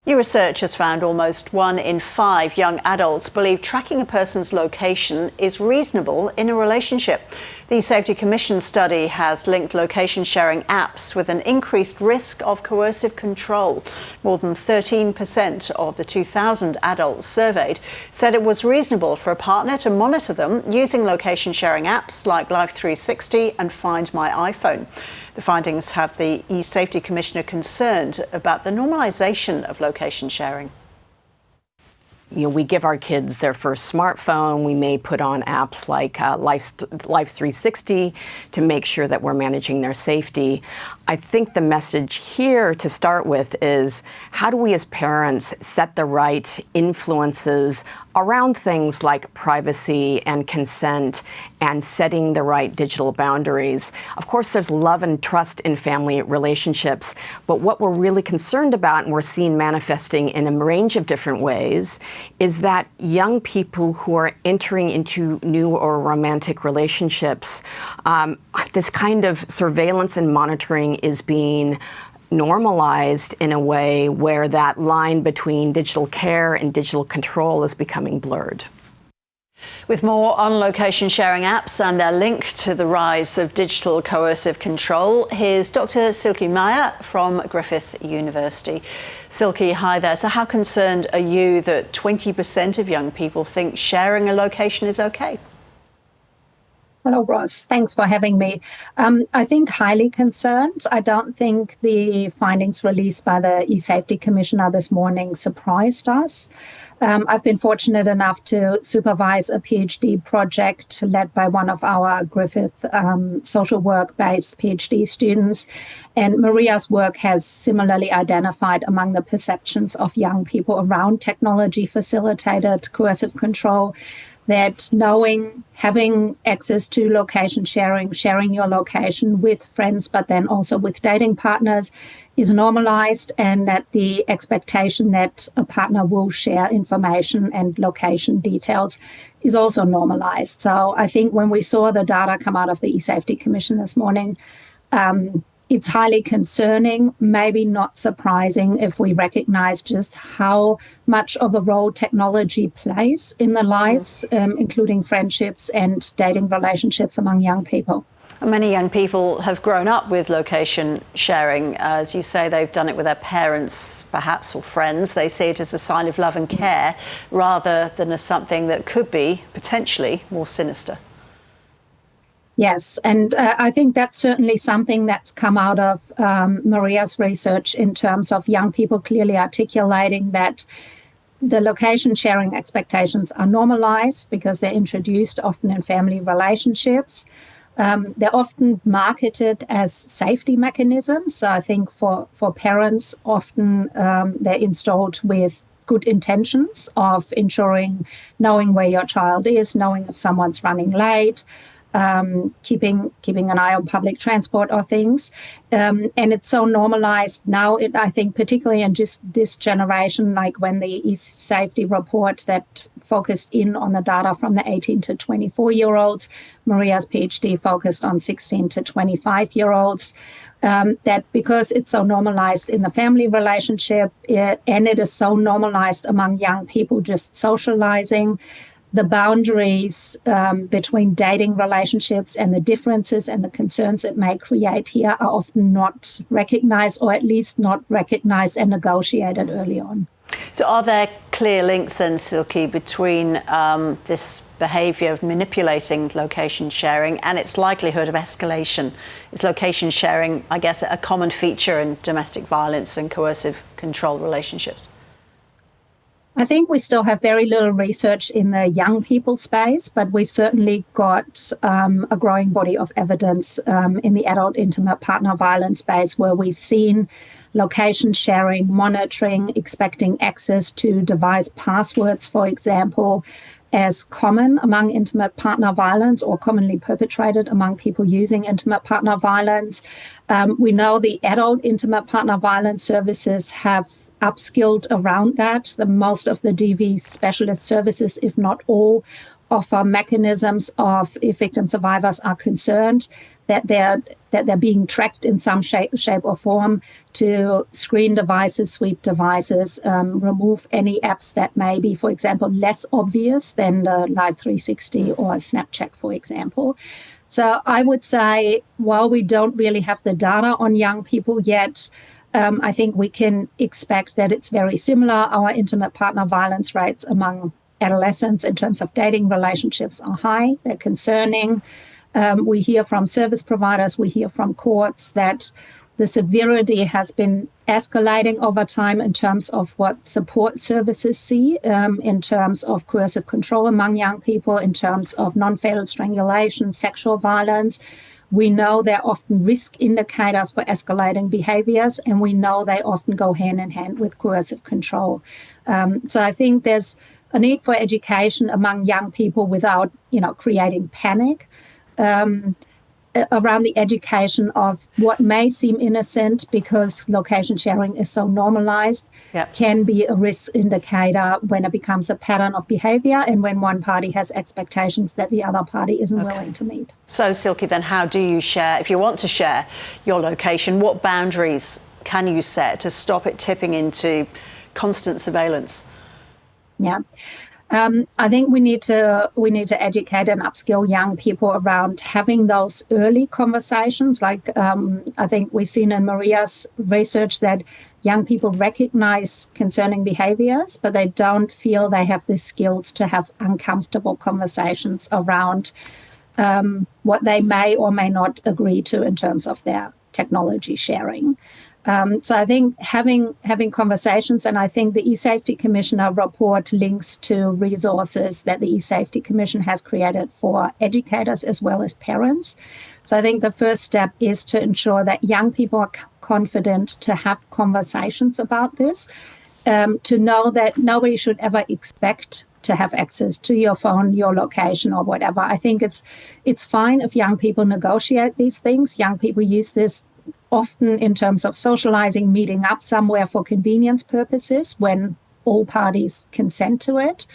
New research has found almost 1 in 5 young adults believe tracking a person's location is reasonable in a relationship. The eSafety Commission study has linked location-sharing apps with an increased risk of coercive control. More than 13% of the 2,000 adults surveyed said it was reasonable for a partner to monitor them using location-sharing apps like Life 360 and Find My iPhone. The findings have the eSafety Commissioner concerned about the normalisation of location sharing. We give our kids their first smartphone. We may put on apps like Life 360 to make sure that we're managing their safety. I think the message here to start with is, how do we as parents set the right influences around things like privacy and consent and setting the right digital boundaries? Of course, there's love and trust in family relationships, but what we're really concerned about, and we're seeing manifesting in a range of different ways, is that young people who are entering into new or romantic relationships, this kind of surveillance and monitoring is being normalized in a way where that line between digital care and digital control is becoming blurred. With more on location sharing apps and their link to the rise of digital coercive control, here's Dr. Silke Meyer from Griffith University. Silke, hi there. So how concerned are you that 20% of young people think sharing a location is okay? Hello, Ross. Thanks for having me. I think highly concerned. I don't think the findings released by the eSafety Commissioner this morning surprised us. I've been fortunate enough to supervise a PhD project led by one of our Griffith social work-based PhD students. And Maria's work has similarly identified among the perceptions of young people around technology-facilitated coercive control that having access to location sharing your location with friends, but then also with dating partners, is normalized, and that the expectation that a partner will share information and location details is also normalized. So I think when we saw the data come out of the eSafety Commission this morning, it's highly concerning, maybe not surprising if we recognize just how much of a role technology plays in the lives, including friendships and dating relationships among young people. Many young people have grown up with location sharing. As you say, they've done it with their parents, perhaps, or friends. They see it as a sign of love and care rather than as something that could be potentially more sinister. Yes, and I think that's certainly something that's come out of Maria's research in terms of young people clearly articulating that the location sharing expectations are normalized because they're introduced often in family relationships. They're often marketed as safety mechanisms. So I think for parents, often they're installed with good intentions of knowing where your child is, knowing if someone's running late, keeping an eye on public transport or things. And it's so normalized now, I think, particularly in just this generation, like when the eSafety report that focused in on the data from the 18 to 24-year-olds, Maria's PhD focused on 16 to 25-year-olds, that because it's so normalized in the family relationship and it is so normalized among young people just socializing, the boundaries between dating relationships and the differences and the concerns it may create here are often not recognized, or at least not recognized and negotiated early on. So are there clear links then, Silke, between this behaviour of manipulating location sharing and its likelihood of escalation? Is location sharing, I guess, a common feature in domestic violence and coercive control relationships? I think we still have very little research in the young people space, but we've certainly got a growing body of evidence in the adult intimate partner violence space, where we've seen location sharing, monitoring, expecting access to device passwords, for example, as common among intimate partner violence, or commonly perpetrated among people using intimate partner violence. We know the adult intimate partner violence services have upskilled around that. Most of the DV specialist services, if not all, offer mechanisms of, if victim survivors are concerned, that they're being tracked in some shape or form, to screen devices, sweep devices, remove any apps that may be, for example, less obvious than the Live 360 or Snapchat, for example. So I would say, while we don't really have the data on young people yet, I think we can expect that it's very similar. Our intimate partner violence rates among adolescents in terms of dating relationships are high. They're concerning. We hear from service providers, we hear from courts that the severity has been escalating over time in terms of what support services see, in terms of coercive control among young people, in terms of non-fatal strangulation, sexual violence. We know they're often risk indicators for escalating behaviors, and we know they often go hand in hand with coercive control. So I think there's a need for education among young people without, creating panic, around the education of what may seem innocent, because location sharing is so normalized, can be a risk indicator when it becomes a pattern of behavior and when one party has expectations that the other party isn't willing to meet. So, Silke, then how do you share, if you want to share your location, what boundaries can you set to stop it tipping into constant surveillance? Yeah. I think we need to educate and upskill young people around having those early conversations. Like I think we've seen in Maria's research that young people recognize concerning behaviors, but they don't feel they have the skills to have uncomfortable conversations around what they may or may not agree to in terms of their technology sharing. So I think having conversations, and I think the eSafety Commissioner report links to resources that the eSafety Commission has created for educators as well as parents. So I think the first step is to ensure that young people are confident to have conversations about this, to know that nobody should ever expect to have access to your phone, your location, or whatever. I think it's fine if young people negotiate these things. Young people use this often in terms of socializing, meeting up somewhere for convenience purposes when all parties consent to it.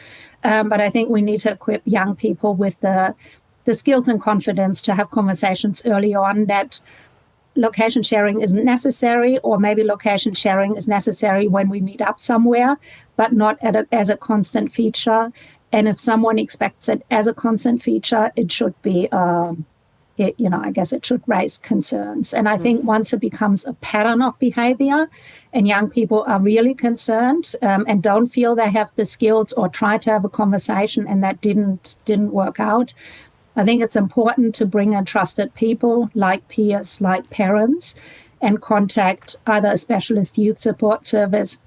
But I think we need to equip young people with the skills and confidence to have conversations early on that location sharing isn't necessary, or maybe location sharing is necessary when we meet up somewhere, but not as a constant feature. And if someone expects it as a constant feature, it should be I guess it should raise concerns. And I think once it becomes a pattern of behavior and young people are really concerned and don't feel they have the skills, or try to have a conversation and that didn't work out, I think it's important to bring in trusted people like peers, like parents, and contact either a specialist youth support service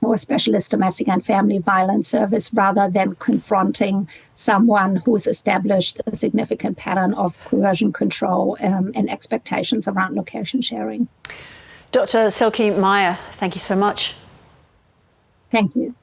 or a specialist domestic and family violence service, rather than confronting someone who's established a significant pattern of coercion, control, and expectations around location sharing. Dr. Silke Meyer, thank you so much. Thank you.